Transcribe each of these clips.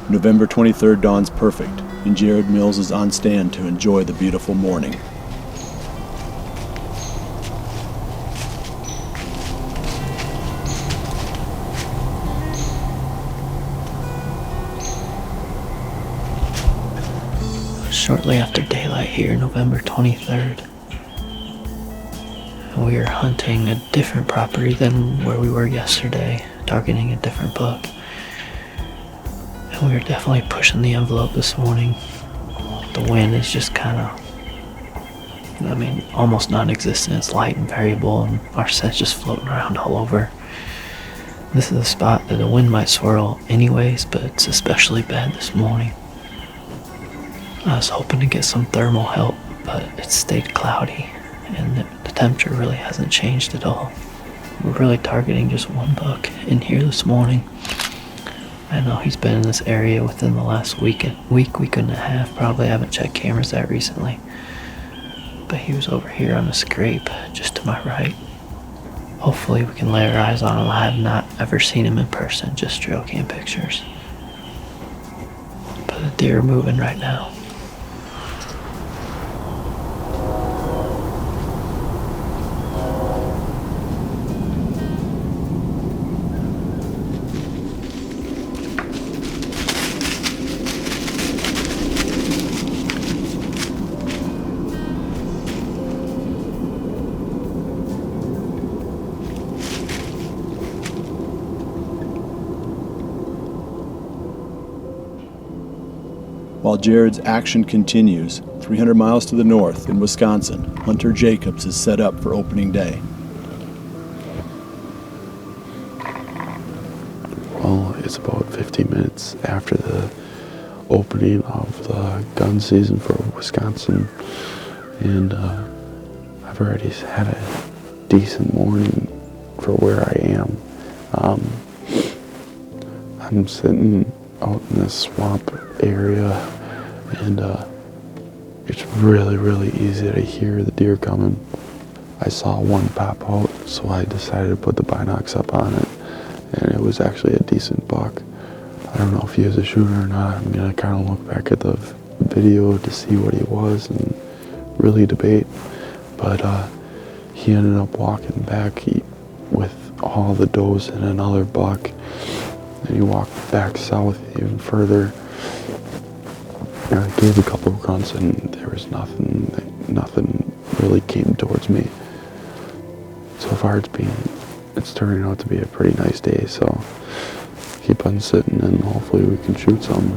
November 23rd dawns perfect, and Jared Mills is on stand to enjoy the beautiful morning. Shortly after daylight here, November 23rd. We are hunting a different property than where we were yesterday, targeting a different buck. And we are definitely pushing the envelope this morning. The wind is just almost non-existent. It's light and variable, and our scent's just floating around all over. This is a spot that the wind might swirl anyways, but it's especially bad this morning. I was hoping to get some thermal help, but it stayed cloudy, and the temperature really hasn't changed at all. We're really targeting just one buck in here this morning. I know he's been in this area within the last week and a half. Probably haven't checked cameras that recently. But he was over here on the scrape, just to my right. Hopefully we can lay our eyes on him. I have not ever seen him in person, just trail cam pictures. But the deer are moving right now. While Jared's action continues, 300 miles to the north in Wisconsin, Hunter Jacobs is set up for opening day. Well, it's about 50 minutes after the opening of the gun season for Wisconsin, and I've already had a decent morning for where I am. I'm sitting out in this swamp area, and it's really easy to hear the deer coming. I saw one pop out, so I decided to put the binocs up on it, and it was actually a decent buck. I don't know if he was a shooter or not. I'm gonna kind of look back at the video to see what he was and really debate, but he ended up walking back with all the does and another buck, and he walked back south even further. I gave a couple of grunts, and there was nothing really came towards me. So far it's turning out to be a pretty nice day, so keep on sitting and hopefully we can shoot some.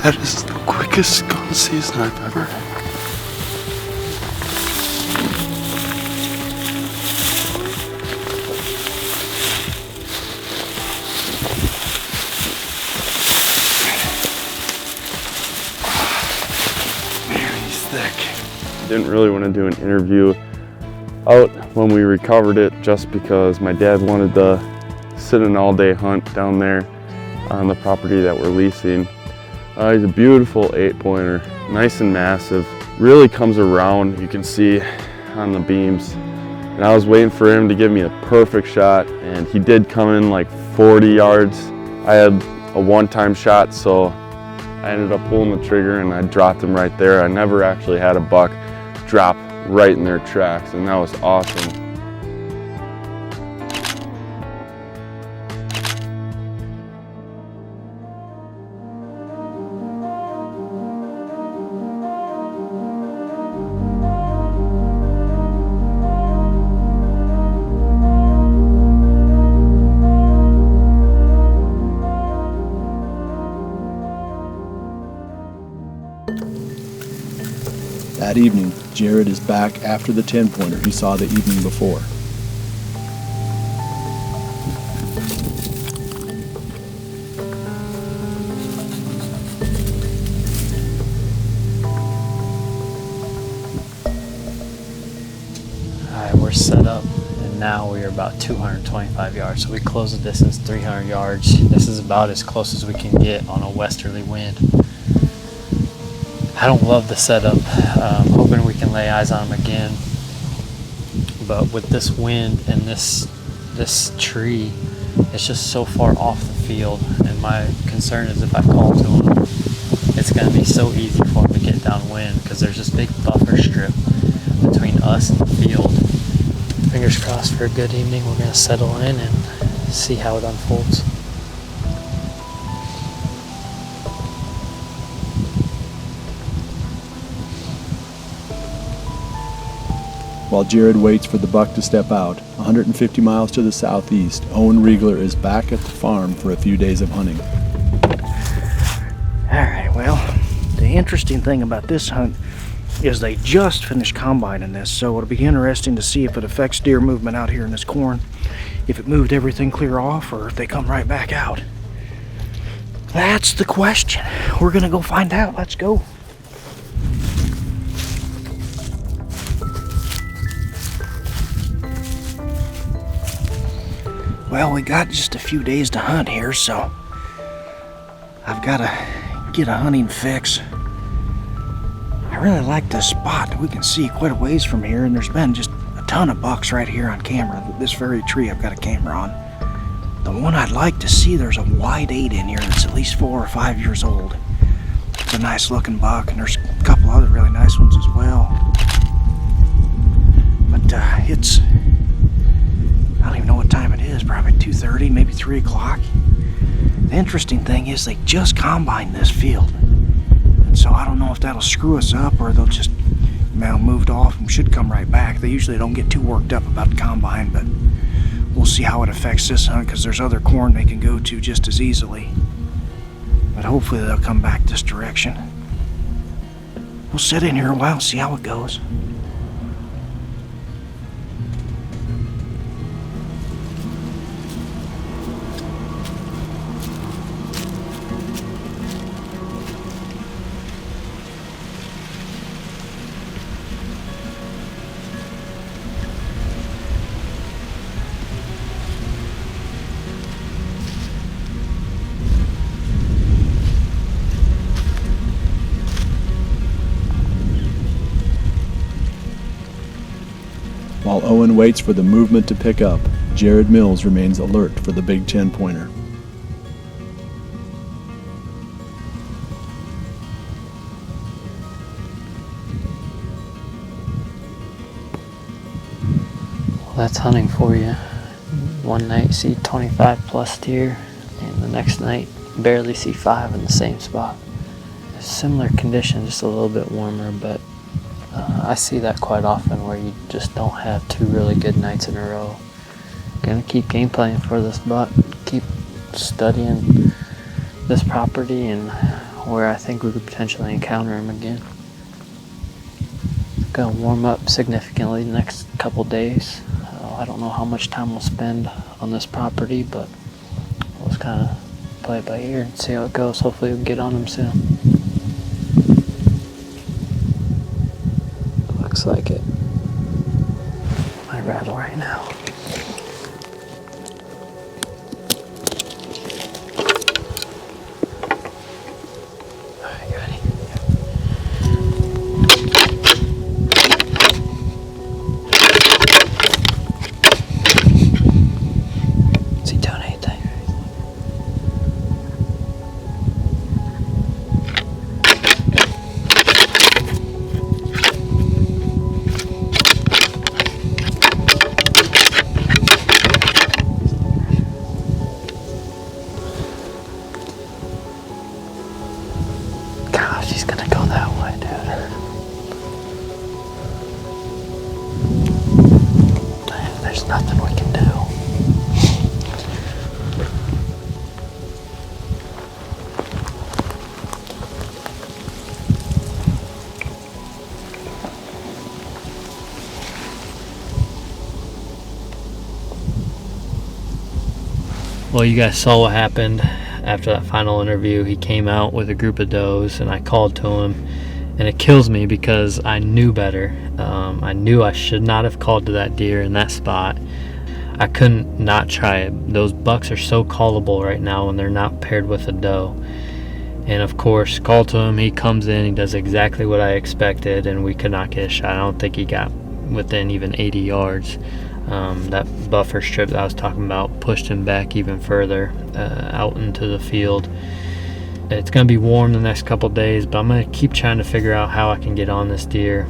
That is the quickest gun season I've ever had. didn't really want to do an interview out when we recovered it, just because my dad wanted to sit an all-day hunt down there on the property that we're leasing. He's a beautiful 8-pointer, nice and massive, really comes around, you can see on the beams. And I was waiting for him to give me a perfect shot, and he did come in like 40 yards. I had a one-time shot, so I ended up pulling the trigger and I dropped him right there. I never actually had a buck drop right in their tracks, and that was awesome. That evening, Jared is back after the 10-pointer he saw the evening before. Alright, we're set up, and now we are about 225 yards, so we closed the distance 300 yards. This is about as close as we can get on a westerly wind. I don't love the setup. I'm hoping we can lay eyes on them again. But with this wind and this tree, it's just so far off the field. And my concern is if I call to him, it's going to be so easy for him to get downwind because there's this big buffer strip between us and the field. Fingers crossed for a good evening. We're going to settle in and see how it unfolds. While Jared waits for the buck to step out, 150 miles to the southeast, Owen Riegler is back at the farm for a few days of hunting. Alright, well, the interesting thing about this hunt is they just finished combining this, so it'll be interesting to see if it affects deer movement out here in this corn, if it moved everything clear off, or if they come right back out. That's the question. We're gonna go find out. Let's go. Well, we got just a few days to hunt here, so I've got to get a hunting fix. I really like this spot. We can see quite a ways from here, and there's been just a ton of bucks right here on camera. This very tree I've got a camera on. The one I'd like to see, there's a wide 8 in here that's at least 4 or 5 years old. It's a nice looking buck, and there's a couple other really nice ones as well. But it's, I don't even know what time it is, probably 2:30, maybe 3 o'clock. The interesting thing is they just combined this field. And so I don't know if that'll screw us up or they'll just moved off and should come right back. They usually don't get too worked up about the combine, but we'll see how it affects this hunt because there's other corn they can go to just as easily. But hopefully they'll come back this direction. We'll sit in here a while and see how it goes. While Owen waits for the movement to pick up, Jared Mills remains alert for the big 10-pointer. Well, that's hunting for you. One night see 25 plus deer, and the next night barely see 5 in the same spot. Similar conditions, just a little bit warmer, but I see that quite often where you just don't have 2 really good nights in a row. Gonna keep game playing for this buck, keep studying this property and where I think we could potentially encounter him again. Gonna warm up significantly the next couple days. I don't know how much time we'll spend on this property, but we'll just kind of play it by ear and see how it goes. Hopefully we can get on him soon. Looks like it. Might rattle right now. Alright, you ready? Is he doing anything? Gosh, he's gonna go that way, dude. There's nothing we can do. Well, you guys saw what happened after that final interview. He came out with a group of does, and I called to him, and it kills me because I knew better. I knew I should not have called to that deer in that spot. I couldn't not try it. Those bucks are so callable right now when they're not paired with a doe. And of course, called to him, he comes in, he does exactly what I expected, and we could not get a shot. I don't think he got within even 80 yards. That buffer strip that I was talking about pushed him back even further out into the field. It's going to be warm the next couple days, but I'm going to keep trying to figure out how I can get on this deer.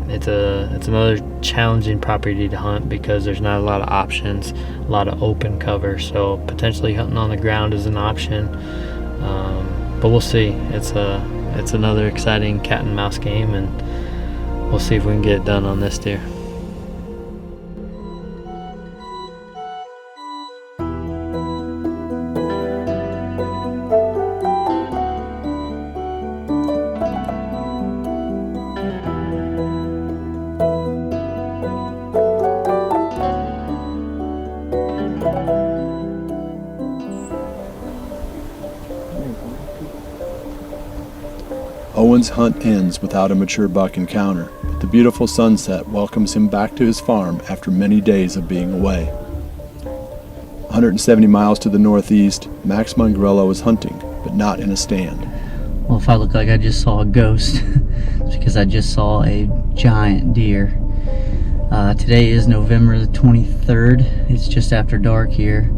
It's another challenging property to hunt because there's not a lot of options, a lot of open cover, so potentially hunting on the ground is an option. But we'll see. It's another exciting cat and mouse game, and we'll see if we can get it done on this deer. Owen's hunt ends without a mature buck encounter, but the beautiful sunset welcomes him back to his farm after many days of being away. 170 miles to the northeast, Max Mongrello is hunting, but not in a stand. Well, if I look like I just saw a ghost, it's because I just saw a giant deer. Today is November the 23rd. It's just after dark here.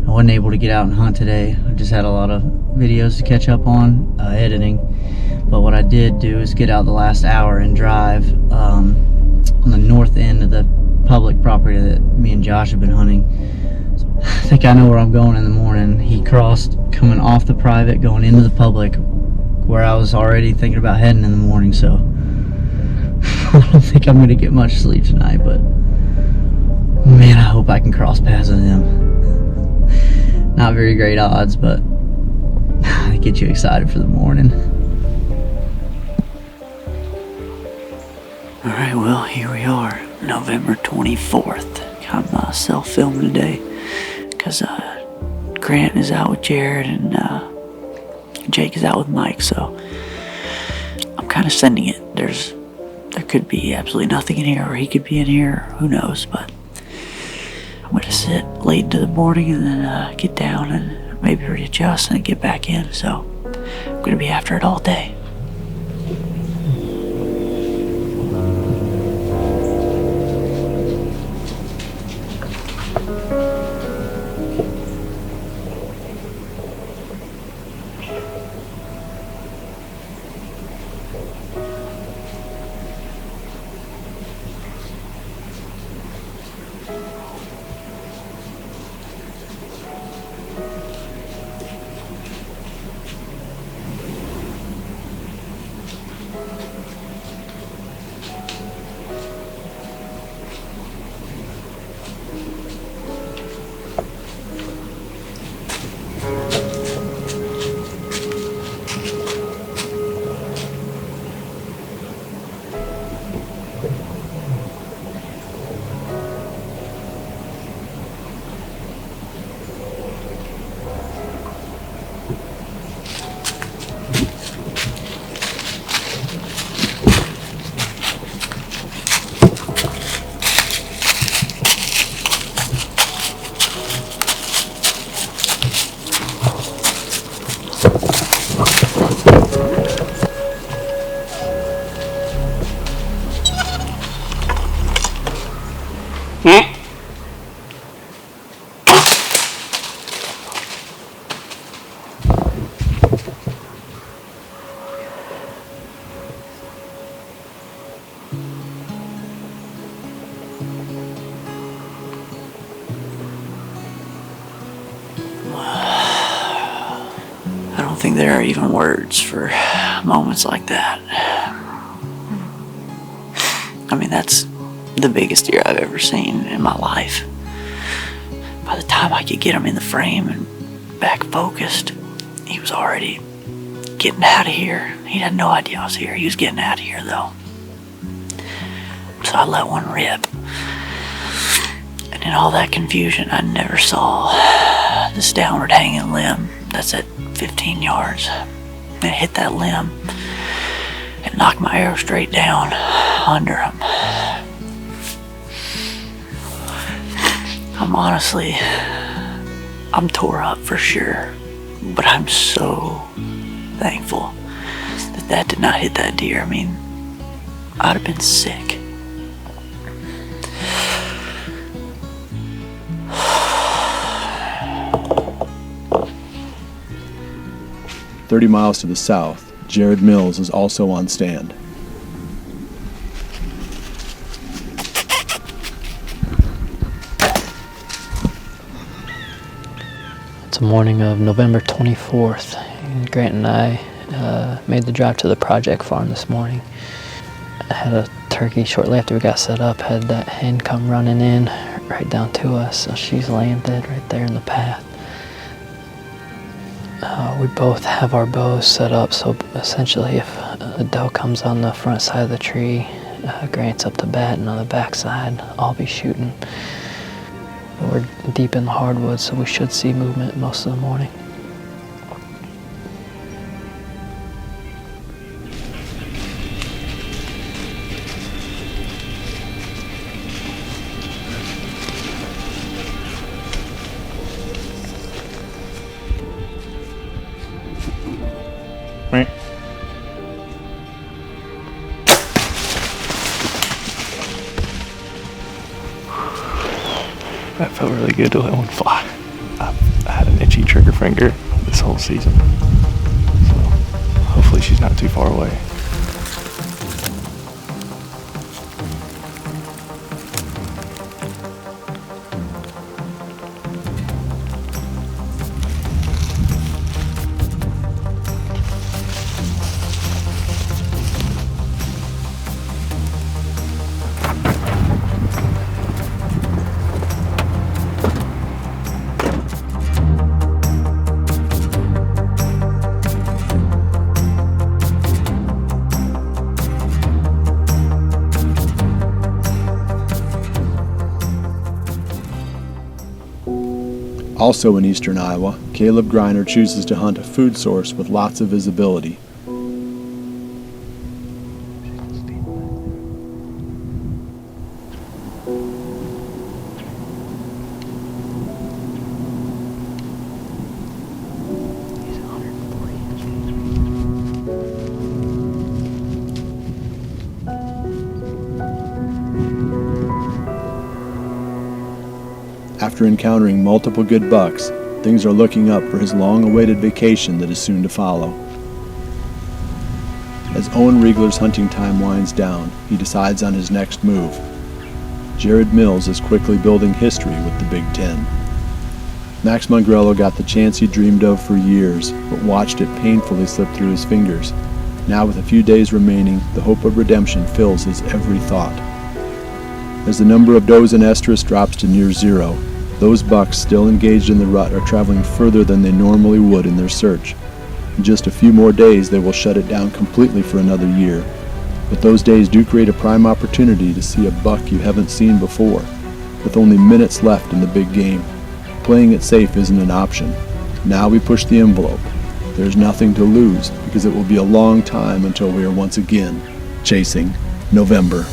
I wasn't able to get out and hunt today. I just had a lot of videos to catch up on, editing. But what I did do is get out the last hour and drive on the north end of the public property that me and Josh have been hunting. So I think I know where I'm going in the morning. He crossed coming off the private, going into the public, where I was already thinking about heading in the morning, so I don't think I'm going to get much sleep tonight, but man, I hope I can cross paths with him. Not very great odds, but they get you excited for the morning. Alright, well, here we are, November 24th. I'm self-filming today because Grant is out with Jared and Jake is out with Mike, so I'm kind of sending it. There could be absolutely nothing in here, or he could be in here, who knows, but I'm going to sit late into the morning and then get down and maybe readjust and get back in, so I'm going to be after it all day. think there are even words for moments like that. I mean, that's the biggest deer I've ever seen in my life. By the time I could get him in the frame and back focused, he was already getting out of here. He had no idea I was here. He was getting out of here though. So I let one rip. And in all that confusion, I never saw this downward hanging limb that's at 15 yards. And it hit that limb and knocked my arrow straight down under him. I'm tore up for sure, but I'm so thankful that did not hit that deer. I mean, I'd have been sick. "30 miles to the south, Jared Mills is also on stand. It's the morning of November 24th, and Grant and I made the drive to the project farm this morning. I had a turkey shortly after we got set up, had that hen come running in right down to us, so she's laying dead right there in the path. We both have our bows set up, so essentially if a doe comes on the front side of the tree, Grant's up to bat, and on the back side, I'll be shooting. We're deep in the hardwoods, so we should see movement most of the morning. That felt really good to let one fly. I had an itchy trigger finger this whole season, so hopefully she's not too far away. Also in eastern Iowa, Caleb Greiner chooses to hunt a food source with lots of visibility. After encountering multiple good bucks, things are looking up for his long-awaited vacation that is soon to follow. As Owen Riegler's hunting time winds down, he decides on his next move. Jared Mills is quickly building history with the Big Ten. Max Mongrello got the chance he dreamed of for years, but watched it painfully slip through his fingers. Now with a few days remaining, the hope of redemption fills his every thought. As the number of does in estrus drops to near zero, those bucks still engaged in the rut are traveling further than they normally would in their search. In just a few more days, they will shut it down completely for another year. But those days do create a prime opportunity to see a buck you haven't seen before. With only minutes left in the big game, playing it safe isn't an option. Now we push the envelope. There's nothing to lose, because it will be a long time until we are once again chasing November.